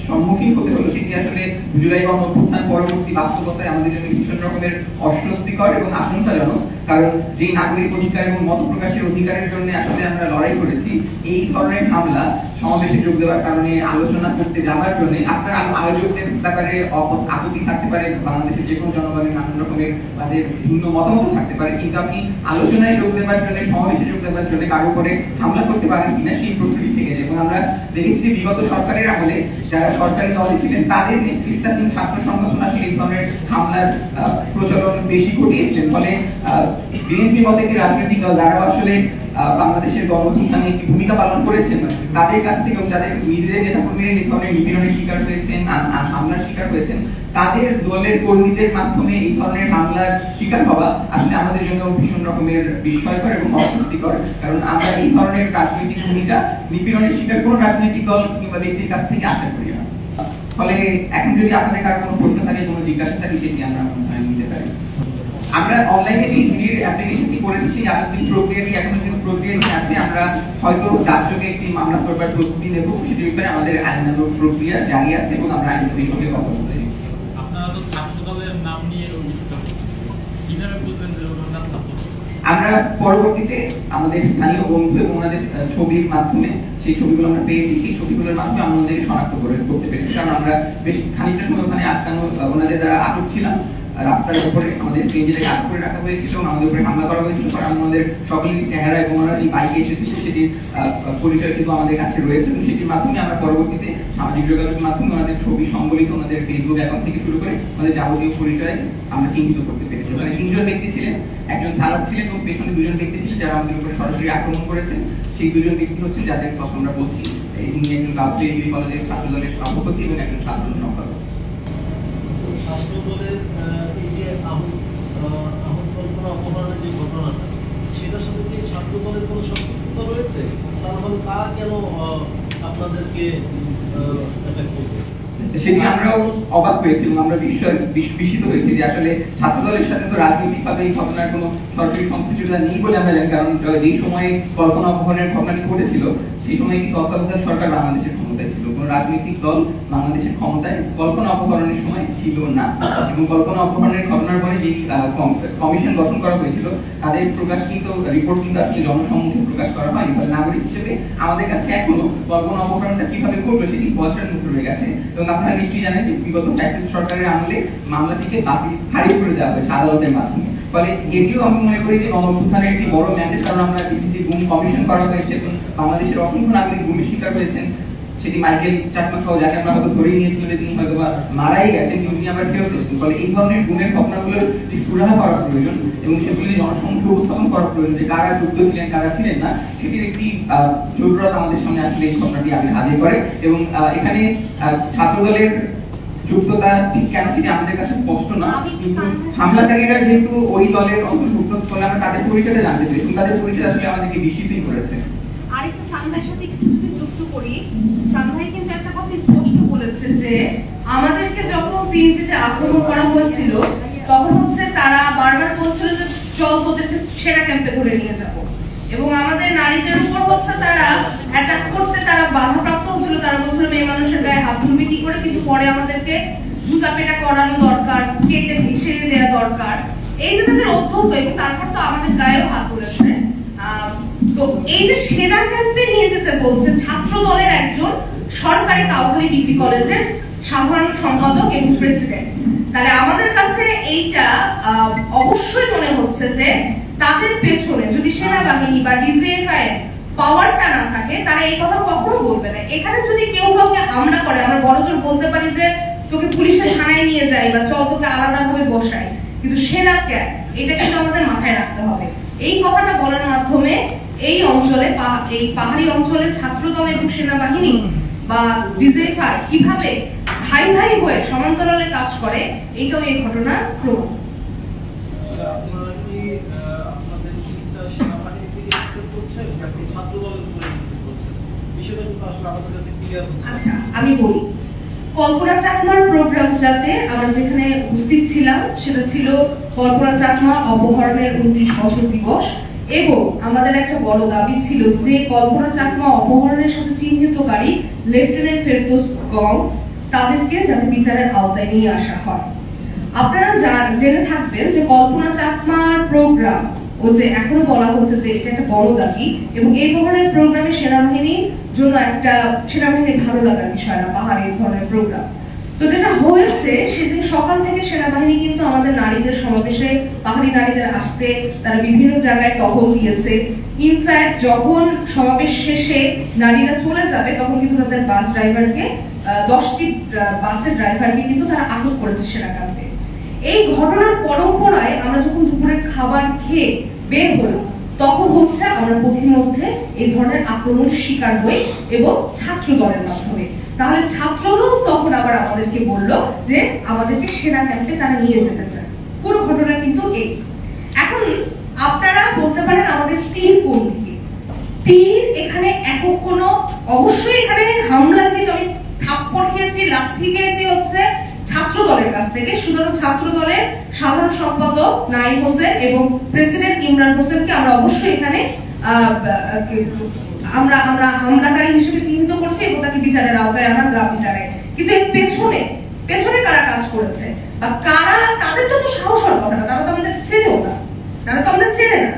B: সম্মুখীন হতে হলো সেটি আসলে জুলাই গণঅভ্যুত্থান পরবর্তী বাস্তবতায় আমাদের জন্য ভীষণ রকমের অস্বস্তিকর এবং আশঙ্কাজনক। কারণ যে নাগরিক অধিকার এবং মত প্রকাশের অধিকারের জন্য আসলে আমরা লড়াই করেছি, এই ধরনের হামলা সমাবেশে যোগ দেওয়ার কারণে আলোচনা করতে যাওয়ার জন্য আপনার আয়োজকদের ব্যাপারে আপত্তি থাকতে পারে, বাংলাদেশের যে কোনো জনগণের নানান রকমের তাদের ভিন্ন মতামত থাকতে পারে, কিন্তু আপনি আলোচনায় যোগ দেওয়ার জন্য সমাবেশে যোগ দেওয়ার জন্য কারো উপরে হামলা করতে পারেন কিনা সেই প্রস্তুতি থেকে। এবং আমরা দেখেছি বিগত সরকারের আমলে যারা সরকারি দলে ছিলেন তাদের নেতৃত্বাধীন ছাত্র সংগঠন আসলে এই ধরনের হামলার প্রচলন বেশি ঘটিয়েছিলেন। ফলে বিএনপি মতো একটি রাজনৈতিক দল যারা আসলে বাংলাদেশের গণঅভ্যুত্থানে একটি ভূমিকা পালন করেছেন, তাদের কাছ থেকে যাদের নিজেদের নেতাকর্মীরা এই ধরনের নিপীড়নের শিকার হয়েছেন, হামলার শিকার হয়েছেন, তাদের দলের কর্মীদের মাধ্যমে এই ধরনের হামলার শিকার হওয়া আসলে আমাদের জন্য ভীষণ রকমের বিস্ময়কর এবং অস্বস্তিকর। কারণ আমরা এই ধরনের রাজনৈতিক ভূমিকা নিপীড়নের শিকার কোনো রাজনৈতিক দল কিংবা ব্যক্তির কাছ থেকে আশা করি না। ফলে এখন যদি আপনাদের কারো কোনো প্রশ্ন থাকে, কোনো জিজ্ঞাসা থাকে, সেটি আমরা নিতে পারি। আমরা অনলাইনে এই জিডির অ্যাপ্লিকেশনটি করেছি, সেই আবেদন প্রক্রিয়াটি এখনো কিন্তু প্রক্রিয়াধীন আছে। আমরা হয়তো ডাকযোগে একটি মামলা করবার প্রস্তুতি নেব, সেটির ব্যাপারে আমাদের আইনানুগ প্রক্রিয়া জারি আছে এবং আমরা আইনজীবীর সঙ্গে কথা বলছি।
C: আপনারা তো ছাত্র দলের নাম নিয়ে অভিযুক্ত, কিভাবে বুঝবেন যে ওনারা ছাত্র?
B: আমরা পরবর্তীতে আমাদের স্থানীয় বন্ধু এবং ওনাদের ছবির মাধ্যমে সেই ছবিগুলো আমরা পেয়েছি, সেই ছবিগুলোর মাধ্যমে আমরা ওনাদের শনাক্ত করতে পেরেছি। কারণ আমরা বেশ খানিকটা সময় ওখানে আটকানো, ওনাদের দ্বারা আটক ছিলাম। রাস্তার উপরে আমাদের সিএনজিটাকে আটক করে রাখা হয়েছিল এবং আমাদের উপরে হামলা করা হয়েছিল। কারণ আমাদের সকলেরই চেহারা এবং ওনারা যে বাইকে এসেছিল সেটির পরিচয় কিন্তু আমাদের কাছে রয়েছে এবং সেটির মাধ্যমে আমরা পরবর্তীতে সামাজিক যোগাযোগের মাধ্যমে ওনাদের ছবি সম্বলিত ওনাদের ফেসবুক অ্যাকাউন্ট থেকে শুরু করে আমাদের যাবতীয় পরিচয় আমরা চিহ্নিত করতে পেরেছি। ওখানে 3 জন ব্যক্তি ছিলেন, একজন চালক ছিলেন এবং পেছনে 2 জন ব্যক্তি ছিলেন যারা আমাদের উপরে সরাসরি আক্রমণ করেছেন। সেই 2 জন ব্যক্তি হচ্ছেন যাদের কথা আমরা বলছি, যিনি একজন কাউখালী ডিগ্রি কলেজের ছাত্র দলের সভাপতি এবং একজন ছাত্র সম্পাদক।
D: ছাত্র দলের এই যে কল্পনা অপহরণের যে ঘটনাটা, সেটার সাথে কি ছাত্র দলের কোনো সম্পৃক্ততা রয়েছে? তাহলে তারা কেন আপনাদেরকে অ্যাটাক করবে?
B: সেটি আমরাও অবাক হয়েছি এবং আমরা বিস্মিত হয়েছি যে আসলে ছাত্র দলের সাথে তো রাজনৈতিকভাবে এই ঘটনার কোনো সরকারি সংশ্লিষ্টতা নেই বলে আমরা জানি। কারণ যেই সময়ে কল্পনা অপহরণের ঘটনাটি ঘটেছিল সেই সময় কিন্তু তত্ত্বাবধায়ক সরকার বাংলাদেশের ক্ষমতায় ছিল, কোনো রাজনৈতিক দল বাংলাদেশের ক্ষমতায় কল্পনা অপহরণের সময় ছিল না। এবং কল্পনা অপহরণের ঘটনার পরে যে কমিশন গঠন করা হয়েছিল তাদের প্রকাশিত রিপোর্ট কিন্তু আসলে জনসম্মুখে প্রকাশ করা হয়নি। ফলে নাগরিক হিসেবে আমাদের কাছে এখনো কল্পনা অপহরণটা কিভাবে করবে সেটি বছরের মুখ রয়ে গেছে। এবং আপনারা নিশ্চয়ই জানেন যে বিগত ফ্যাসিস্ট সরকারের আমলে মামলাটিকে খারিজ করে দেওয়া হয়েছে আদালতের মাধ্যমে। ফলে এটিও আমি মনে করি যে গণঅভ্যুত্থানের একটি বড় ম্যান্ডেট, কারণ আমরা যে গুম কমিশন করা হয়েছে এবং বাংলাদেশের অসংখ্য নাগরিক গুমের শিকার হয়েছেন, সেটি মাইকেল চাকমা সহ যাকে আমরা হয়তো ধরেই নিয়েছিলাম যে তিনি হয়তো মারাই গেছেন, কিন্তু তিনি আবার ফেরত এসেছেন। ফলে এই ধরনের গুমের ঘটনাগুলোর সুরাহা করা প্রয়োজন এবং সেগুলি জনসম্মুখে উপস্থাপন করা প্রয়োজন যে কারা যুক্ত ছিলেন কারা ছিলেন না, সেটির একটি জরুরত আমাদের সামনে আসলে এই ঘটনাটি আগে হাজির করে। এবং এখানে ছাত্রদলের যুক্ততা ঠিক কেন সেটি আমাদের কাছে স্পষ্ট না, কিন্তু হামলাকারীরা যেহেতু ওই দলের অন্তর্ভুক্ত, ফলে আমরা তাদের পরিচয়টা জানতে চাই এবং তাদের পরিচয় আসলে আমাদেরকে বিস্মিতই করেছে।
E: আরেকটা সানভাইয়ের সাথে একটু যদি যুক্ত করি, সানভাই কিন্তু একটা কথা স্পষ্ট বলেছে যে আমাদেরকে যখন সিএনজিতে আক্রমণ করা হয়েছিল তখন হচ্ছে তারা বারবার বলছিল যে চল তোদেরকে সেরা ক্যাম্পে ধরে নিয়ে যাব, এবং আমাদের নারীদের উপর হচ্ছে তারা অ্যাটাক করতে তারা বাধাপ্রাপ্ত হচ্ছিল। তারা বলছিল মেয়ে মানুষের গায়ে হাত তুলবি কি করে, কিন্তু পরে আমাদেরকে জুতা পেটা করানো দরকার, কেটে মিশিয়ে দেওয়া দরকার, এই যে তাদের অত্যন্ত, এবং তারপর তো আমাদের গায়েও হাত তুলেছে। তো এই যে সেরা ক্যাম্পে নিয়ে যেতে বলছে ছাত্র দলের একজন সরকারি কাউখালী ডিগ্রি কলেজের সাধারণ সম্পাদক এবং প্রেসিডেন্ট, তাহলে আমাদের কাছে এইটা অবশ্যই মনে হচ্ছে যে তাদের পেছনে যদি সেনাবাহিনী বা ডিজিএফআই পাওয়ারটা না থাকে তারা এই কথা কখনো বলবে না। এখানে যদি কেউ কাউকে হামলা করে আমরা বড়জোর বলতে পারি যে তোকে পুলিশের থানায় নিয়ে যাই বা চল তোকে আলাদাভাবে বসাই, কিন্তু সেনা ক্যাম্প এটা কিন্তু আমাদের মাথায় রাখতে হবে। এই কথাটা বলার মাধ্যমে এই অঞ্চলে এই পাহাড়ি অঞ্চলে ছাত্রদল এবং সেনাবাহিনী বা ডিজিএফআই কিভাবে ভাই ভাই হয়ে সমান্তরালে কাজ করে, এটাও এই ঘটনার প্রমাণ।
D: আপনারা কি আপনাদের শীতটা সেনাবাহিনীর দিকে ইনপুট করছেন নাকি ছাত্রদলের উপরে ইনপুট করছেন? বিষয়টা কিন্তু আসলে আমাদের কাছে ক্লিয়ার হচ্ছে।
A: আচ্ছা, আমি বলি, কল্পনা চাকমার প্রোগ্রামটাতে আমরা যেখানে উপস্থিত ছিলাম সেটা ছিল কল্পনা চাকমা অপহরণের 29 বছর দিবস, এবং আমাদের একটা বড় দাবি ছিল যে কল্পনা চাকমা অপহরণের সাথে চিহ্নিতকারী লেফটেন্যান্ট ফেরদৌস গং তাদেরকে যাতে বিচারের আওতায় নিয়ে আসা হয়। আপনারা জেনে থাকবেন যে কল্পনা চাকমার প্রোগ্রাম ও যে এখনো বলা হচ্ছে যে এটা একটা বড় দাবি, এবং এই ধরনের প্রোগ্রামে সেনাবাহিনীর জন্য একটা সেনাবাহিনীর ভালো লাগার বিষয় না পাহাড়ে এই ধরনের প্রোগ্রাম। তো যেটা হয়েছে সেদিন সকাল থেকে সেনাবাহিনী কিন্তু আমাদের নারীদের সমাবেশে পাহাড়ি নারীদের আসতে তারা বিভিন্ন জায়গায় টহল দিয়েছে। ইনফ্যাক্ট যখন সমাবেশ শেষে নারীরা চলে যাবে তখন কিন্তু তাদের বাস ড্রাইভারকে 10টি বাসের ড্রাইভারকে কিন্তু তারা আটক করেছে সেনা ক্যাম্পে। এই ঘটনার পরম্পরায় আমরা যখন দুপুরের খাবার খেয়ে বের হলাম তখন হচ্ছে আমরা পথিমধ্যে এই ধরনের আক্রমণের শিকার হই এবং ছাত্র দলের মাধ্যমে। তাহলে ছাত্রদল তখন আবার আমাদেরকে বলল যে আমাদেরকে সেনা ক্যাম্পে তারা নিয়ে যেতে চায়। পুরো ঘটনা কিন্তু এই। এখন আপনারা বলতে পারেন আমাদের তীর কোন দিকে? তীর এখানে একক কোনো, অবশ্যই এখানে হামলা যেহেতু আমি থাপ্পড় খেয়েছি লাঠি খেয়েছি হচ্ছে ছাত্র দলের কাছ থেকে, সুতরাং ছাত্র দলের সাধারণ সম্পাদক নাইম হোসেন এবং প্রেসিডেন্ট ইমরান হোসেনকে আমরা অবশ্যই এখানে আমরা হামলাকারী হিসেবে চিহ্নিত করছি এবং তাকে বিচারের আওতায় আনার দাবি জানাই। কিন্তু এর পেছনে কারা কাজ করেছে বা কারা, তাদের তো সাহস হওয়ার কথা না, তারা তো আমাদের চেনেও না, তারা তো আমাদের চেনে না।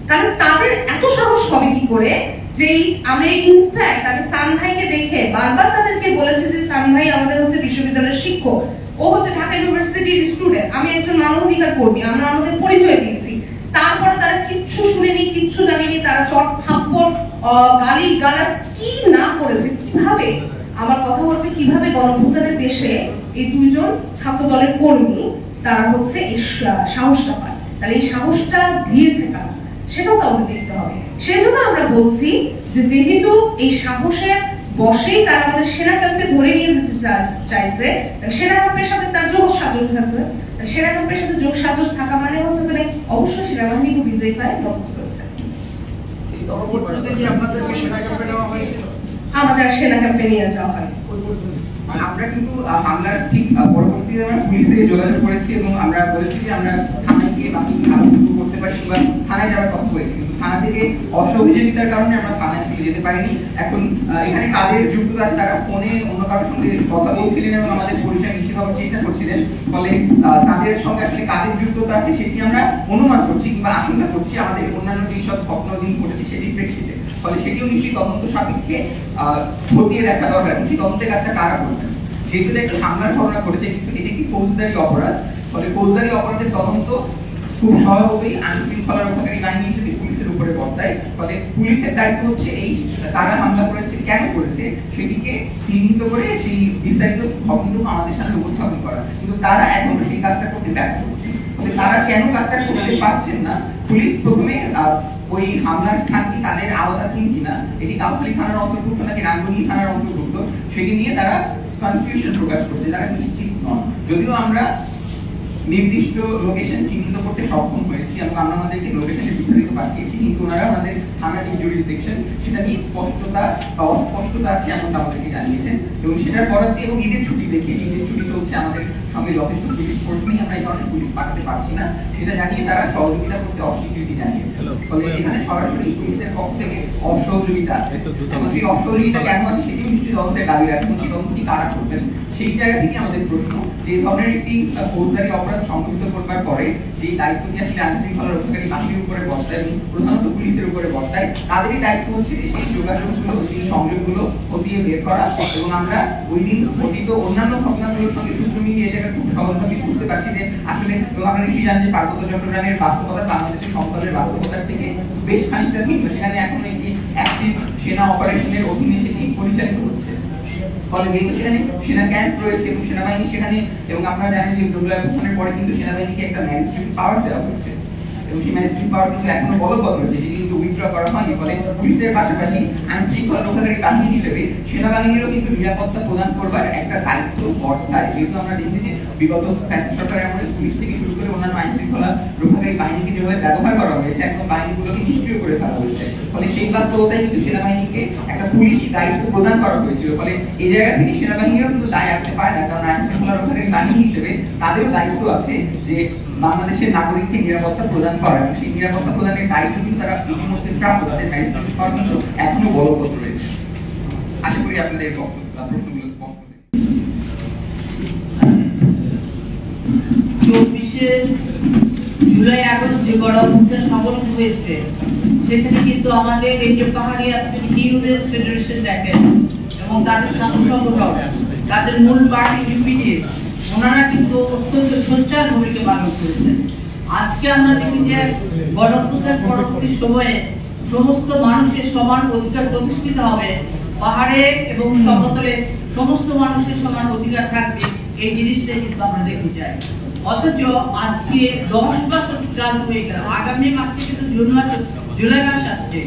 A: কারণ তাদের এত সাহস হবে কি করে যে আমরা ইনফ্যাক্ট তাদের সান ভাইকে দেখে বারবার তাদেরকে বলেছে যে সান ভাই আমাদের হচ্ছে বিশ্ববিদ্যালয়ের শিক্ষক, ও হচ্ছে ঢাকা ইউনিভার্সিটির স্টুডেন্ট, আমি একজন মানবাধিকার কর্মী, আমরা আমাদের পরিচয় দিয়েছি। তারপরে তারা কিচ্ছু শুনেনি, কিচ্ছু জানেনি, তারা চট থাপ্পড় গালি গালাজ কি না করেছে। কিভাবে, আমার কথা হচ্ছে কিভাবে গণঅভ্যুত্থানের দেশে এই দুইজন ছাত্র দলের কর্মী তারা হচ্ছে এই সাহসটা পায়, তাহলে এই সাহসটা দিয়েছে কারা সেটাও তো আমাদের দেখতে হবে। সেজন্য আমরা বলছি যে যেহেতু এই সাহসের বসেই তারা আমাদের সেনা ক্যাম্পে ধরে নিয়ে যেতে চাইছে, সেনা ক্যাম্পের সাথে তার যোগ সাজস আছে, সেনা ক্যাম্পের সাথে যোগ সাজস থাকা মানে হচ্ছে মানে অবশ্যই সেনাবাহিনী ডিজিএফআই মদত করেছে। আমাদের সেনা ক্যাম্পে নিয়ে যাওয়া হয়।
B: আমরা কিন্তু হামলার ঠিক পরবর্তীতে আমরা পুলিশে যোগাযোগ করেছি এবং আমরা বলেছি যে আমরা থানায় গিয়ে বাকি কাজগুলো করতে পারি কিংবা থানায় যাওয়ার কথা হয়েছে, কিন্তু থানা থেকে অসহযোগিতার কারণে আমরা থানায় যেতে পারিনি। এখন এখানে কাদের যুক্ততা আছে তারা ফোনে অন্য কারোর সঙ্গে কথা বলছিলেন এবং আমাদের পরিচয় নিশ্চিত হওয়ার চেষ্টা করছিলেন, ফলে তাদের সঙ্গে আসলে কাদের যুক্ততা আছে সেটি আমরা অনুমান করছি কিংবা আশঙ্কা করছি আমাদের অন্যান্য যেসব ঘটনা দিন ঘটেছে সেটির প্রেক্ষিতে। ফলে সেটিও নিশ্চয়ই তদন্ত সাপেক্ষে খতিয়ে দেখা দরকার, সেই তদন্তের কাজটা কারা করবেন। যেহেতু একটা হামলার ঘটনা ঘটেছে কিন্তু এটি একটি ফৌজদারি অপরাধ, ফলে ফৌজদারি অপরাধের তদন্ত খুব স্বভাবতই আইন শৃঙ্খলা রক্ষাকারী বাহিনী হিসেবে পুলিশের উপরে বর্তায়। ফলে পুলিশের দায়িত্ব হচ্ছে এই কারা হামলা করেছে, কেন করেছে, সেটিকে চিহ্নিত করে সেই বিস্তারিত খবরগুলো আমাদের সামনে উপস্থাপন করা, কিন্তু তারা এখনো সেই কাজটা করতে ব্যর্থ হচ্ছে। ফলে তারা কেন কাজটা করতে পারছেন না, পুলিশ প্রথমে ওই হামলার স্থানটি তাদের আওতাধীন কিনা, এটি কাউখালী থানার অন্তর্ভুক্ত নাকি রামগঞ্জ থানার অন্তর্ভুক্ত, সেটি নিয়ে তারা কনফিউশন প্রকাশ করছে, তারা নিশ্চিত নন। যদিও আমরা নির্দিষ্ট লোকেশন চিহ্নিত করতে সক্ষম হয়েছি এবং আমরা আমাদেরকে লোকেশনে বিস্তারিত পাঠিয়েছি, কিন্তু ওনারা আমাদের থানার যে জুরিসডিকশন সেটা নিয়ে স্পষ্টতা বা অস্পষ্টতা আছে এমনটা আমাদেরকে জানিয়েছেন। এবং সেটার পরবর্তী এবং ঈদের ছুটি দেখে, ঈদের ছুটি চলছে, আমাদের সঙ্গে যথেষ্ট পুলিশ ফোর্স নেই, আমরা এই ধরনের পুলিশ পাঠাতে পারছি না, সেটা জানিয়ে তারা সহযোগিতা করতে অস্বীকৃতি জানিয়েছে। ফলে এখানে সরাসরি পুলিশের পক্ষ থেকে অসহযোগিতা আছে, এবং সেই অসহযোগিতা কেন আছে সেটিও নিশ্চয়ই তদন্তের দাবি রাখেন, সেই তদন্তটি কারা করতেন। সেই জায়গা থেকে আমাদের প্রশ্ন, যে ধরনের একটি ফৌজদারি অপরাধ সংঘটিত করবার পরে যে দায়িত্বটি আসলে আইন শৃঙ্খলা রক্ষাকারী বাহিনীর উপরে বর্তায় এবং প্রধানত পুলিশের উপরে বর্তায়, তাদেরই দায়িত্ব হচ্ছে যে সেই যোগাযোগগুলো, সেই সংযোগগুলো খতিয়ে বের করা। এবং আমরা ওই দিন ঘটিত অন্যান্য ঘটনাগুলোর সঙ্গে সূত্র মিলিয়ে এটাকে খুব সহজভাবে বুঝতে পারছি যে আসলে আমরা কি জানি যে পার্বত্য চট্টগ্রামের বাস্তবতা বাংলাদেশের সমতলের বাস্তবতার থেকে বেশ খানিকটা ভিন্ন। সেখানে এখন একটি অ্যাক্টিভ সেনা অপারেশনের অধীনে সেটি পরিচালিত হচ্ছে। ফলে যেহেতু সেখানে সেনা ক্যাম্প রয়েছে এবং সেনাবাহিনী সেখানে, এবং আপনারা জানেন যে ডোগলার পরে কিন্তু সেনাবাহিনীকে একটা ম্যাজিস্ট্রেট পাওয়ার দেওয়া হয়েছে, এবং সেই ম্যাজিস্ট্রেট পাওয়ার কিন্তু এখনো বলবৎ রয়েছে, সেটি কিন্তু উইথড্র করা হয়নি। ফলে পুলিশের পাশাপাশি আইন শৃঙ্খলা রক্ষাকারী বাহিনী হিসেবে সেনাবাহিনীরও কিন্তু নিরাপত্তা প্রদান করবার একটা দায়িত্ব বর্তায়। যেহেতু আমরা দেখি যে বিগত সরকারের আমলে পুলিশ থেকে শুরু করে অন্যান্য আইন শৃঙ্খলা রক্ষাকারী বাহিনীকে যেভাবে ব্যবহার করা হয়েছে, একদম বাহিনীগুলোকে নিষ্ক্রিয় করে ফেলা হয়েছে। ফলে সেই বাস্তবতায় কিন্তু সেনাবাহিনীকে একটা পুলিশি দায়িত্ব প্রদান করা হয়েছিল। ফলে এই জায়গা থেকে সেনাবাহিনীরও কিন্তু দায় আসতে পারে না, কারণ আইন শৃঙ্খলা রক্ষাকারী বাহিনী হিসেবে তাদেরও দায়িত্ব আছে যে বাংলাদেশের নাগরিককে নিরাপত্তা প্রদান করা, এবং সেই নিরাপত্তা প্রদানের দায়িত্ব কিন্তু তারা ইতিমধ্যে প্রাপ্ত, তাদের ম্যাজিস্ট্রেট পাওয়ার কিন্তু এখনো বলবৎ রয়েছে। আশা করি আপনাদের প্রশ্নগুলো স্পষ্ট।
F: 24শে জুলাই আগস্ট যে বড় অভ্যুত্থান সংগঠিত হয়েছে, সেখানে কিন্তু আমাদের এই যে পাহাড়ি আজকে হিউম্যান ফেডারেশন দেখেন এবং তাদের শাসক সংগঠন, তাদের মূল পার্টি ইউপিডি, ওনারা কিন্তু অত্যন্ত সোচ্চার ভূমিকা পালন করেছেন। আজকে আমরা দেখি যে বড় অভ্যুত্থান পরবর্তী সময়ে সমস্ত মানুষের সমান অধিকার প্রতিষ্ঠিত হবে, পাহাড়ে এবং সমতলে সমস্ত মানুষের সমান অধিকার থাকবে, এই জিনিসটা কিন্তু আমরা দেখতে চাই। অথচ আজকে 10 মাস অতিক্রান্ত হয়ে গেল, আগামী মাসে কিন্তু জুলাই মাস আসছে,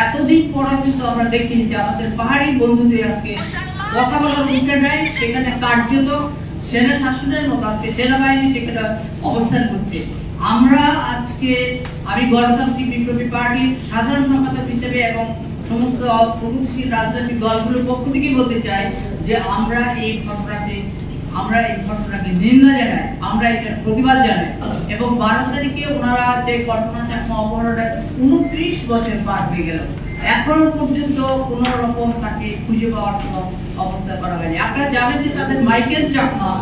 F: এতদিন পরে কিন্তু আমরা দেখিনি যে আমাদের পাহাড়ি বন্ধুদের আজকে কথা বলার অধিকার নাই, সেখানে কার্যত সেনা শাসনের মতো আজকে সেনাবাহিনী সেখানে অবস্থান করছে। আমরা আজকে, আমি গণতান্ত্রিক বিপ্লবী পার্টির সাধারণ সম্পাদক হিসেবে এবং সমস্ত প্রগতিশীল রাজনৈতিক দলগুলোর পক্ষ থেকে বলতে চাই যে আমরা এই ঘটনাকে নিন্দা জানাই, আমরা এটার প্রতিবাদ জানাই। এবং 12 তারিখে ওনারা যে ঘটনা অপহরণের 29 বছর পার হয়ে গেল, এখনো পর্যন্ত কোন রকম তাকে খুঁজে পাওয়ার কোনো অবস্থা করা হয়নি। আপনারা জানেন যে তাদের মাইকেল চাকমা,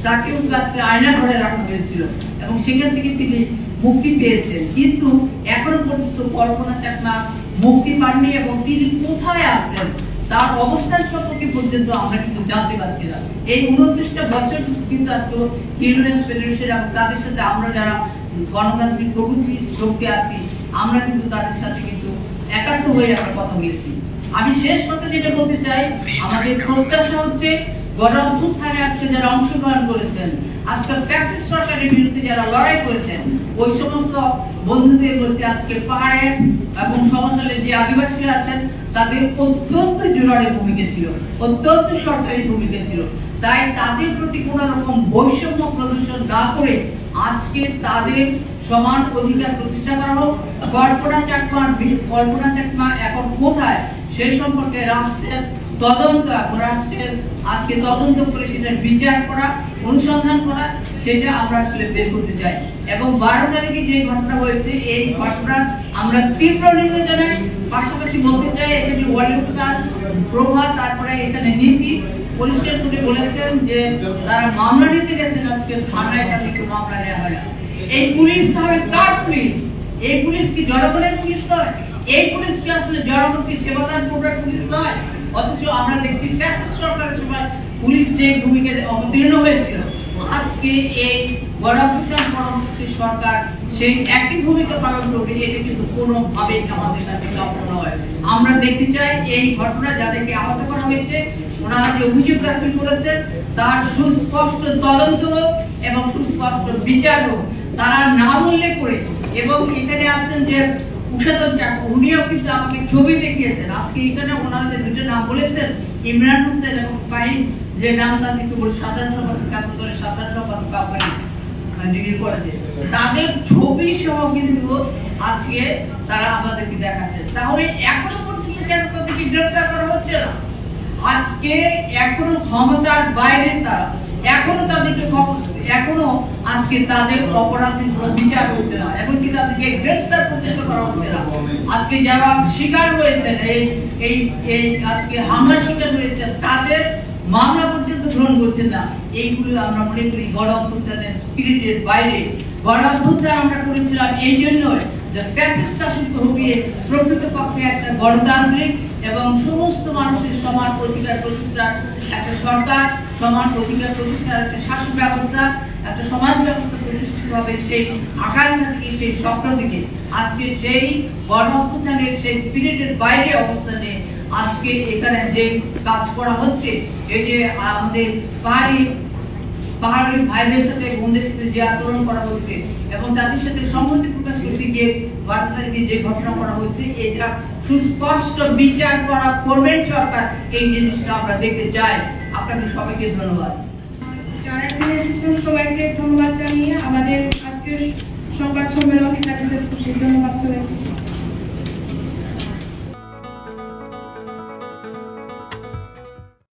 F: তাকেও আজকে আয়না ঘরে রাখা হয়েছিল এবং সেখান থেকে তিনি মুক্তি পেয়েছেন, কিন্তু এখনো পর্যন্ত কল্পনা চাকমা মুক্তি পাননি এবং তিনি কোথায় আছেন তার অবস্থান সম্পর্কে পর্যন্ত আমরা কিন্তু জানতে পারছি না। এই 29টা বছর কিন্তু আজকে হিউম্যান ফেডারেশন এবং তাদের সাথে আমরা যারা গণতান্ত্রিক প্রগতি শক্তি আছি, আমরা কিন্তু তাদের সাথে কিন্তু একাত্ম হয়ে আমরা কথা বলেছি। আমি শেষ কথা যেটা বলতে চাই, আমাদের প্রত্যাশা হচ্ছে গণ অভ্যুত্থানে আজকে যারা অংশগ্রহণ করেছেন, আজকে ফ্যাসিস্ট সরকারের বিরুদ্ধে যারা লড়াই করেছেন, ওই সমস্ত বন্ধুদের মধ্যে আজকে পাহাড়ের এবং সমতলের যে আদিবাসীরা আছেন, তাদের অত্যন্ত জোরালো ভূমিকা ছিল, অত্যন্ত সরকারি ভূমিকা ছিল। তাই তাদের প্রতি কোন রকম বৈষম্য প্রদর্শন না করে আজকে তাদের সমান অধিকার প্রতিষ্ঠা করা হোক। কল্পনা চাকমা এখন কোথায় সেই সম্পর্কে রাষ্ট্রের তদন্ত, রাষ্ট্রের আজকে তদন্ত করে সেটার বিচার করা, অনুসন্ধান করা, সেটা আমরা আসলে বের করতে চাই। এবং 12 তারিখে যে ঘটনা হয়েছে, এই ঘটনা আমরা তীব্র নিন্দা জানাই। পাশাপাশি বলতে চাই, এখানে ওয়ালিউদ্দিন প্রভা, তারপরে এখানে নীতি পরিষ্কার করে বলেছেন যে তারা মামলা নিতে গেছেন, আজকে থানায় তাদেরকে মামলা নেওয়া হয় না। এই পুলিশ তাহলে কার পুলিশ? এই পুলিশ কি জনগণের পুলিশ নয়? এই পুলিশ কি আসলে জনগণকে সেবাদান করবার পুলিশ নয়? অথচ আমরা দেখছি ফ্যাসিস্ট সরকারের সময় পুলিশ যে ভূমিকা অবতীর্ণ হয়েছিল, আজকে এই গণ অভ্যুত্থান পরবর্তী সরকার সেই একই ভূমিকা পালন করবে, এটা কিন্তু কোনোভাবেই আমাদের কাছে কাম্য নয়। আমরা দেখতে চাই এই ঘটনা যাদেরকে আহত করা হয়েছে, ওনারা যে অভিযোগ দাখিল করেছেন তার সুস্পষ্ট তদন্ত এবং সুস্পষ্ট বিচার হোক, তারা নাম উল্লেখ করে। এবং এখানে আছেন যে উষাদন চাকর, উনিও কিন্তু আমাকে ছবি দেখিয়েছেন। আজকে এখানে ওনারা যে দুটো নাম বলেছেন, ইমরান হোসেন এবং ফাহিম, যে নামটা কিন্তু সাধারণ সম্পাদক ছাত্র দলের সাধারণ সম্পাদক আপনার ডিগ্রি কলেজে, তাদের ছবি সহ কিন্তু আজকে তারা আমাদেরকে দেখাচ্ছে। তাহলে এখনো পর্যন্ত কেন তাদেরকে গ্রেফতার করা হচ্ছে না? আজকে এখনো ক্ষমতার বাইরে তারা, এখনো তাদেরকে এখনো আজকে তাদের অপরাধের কোনো বিচার হচ্ছে না, এমনকি তাদেরকে গ্রেফতার পর্যন্ত করা হচ্ছে না। আজকে যারা শিকার হয়েছেন, এই আজকে হামলার শিকার হয়েছেন, তাদের মামলা পর্যন্ত গ্রহণ করছেন না। এইগুলো আমরা মনে করি গণ অভ্যুত্থানের স্পিরিটের বাইরে। গণ অভ্যুত্থান আমরা করেছিলাম এই জন্য যে ফ্যাসিস্ট শাসনকে হটিয়ে প্রকৃতপক্ষে একটা গণতান্ত্রিক এবং সমস্ত মানুষের সমান অধিকার প্রতিষ্ঠার একটা সরকার, সমান অধিকার প্রতিষ্ঠার একটা শাসন ব্যবস্থা, একটা সমাজ ব্যবস্থা প্রতিষ্ঠিত হবে, সেই আকাঙ্ক্ষা থেকে, সেই স্বপ্ন থেকে আজকে সেই গণ অভ্যুত্থানের সেই স্পিরিটের বাইরে অবস্থানে আজকে এখানে যে কাজ করা হচ্ছে, এই যে আমাদের পাহাড়ি ভাইদের সাথে বোনদের সাথে যে আচরণ করা হচ্ছে এবং তাদের সাথে সংহতি প্রকাশ করতে গিয়ে বার্তাকে যে ঘটনা করা হচ্ছে, এটা সুস্পষ্ট বিচার করা করবেন সরকার। এই জিনিসটা আমরা দেখতে চাই। আপনাদের সবাইকে ধন্যবাদ।
A: যারা এখানে এসেছেন সবাইকে ধন্যবাদ জানিয়ে আমাদের আজকের সংবাদ সম্মেলন এখানে শেষ করছি। ধন্যবাদ সবাইকে।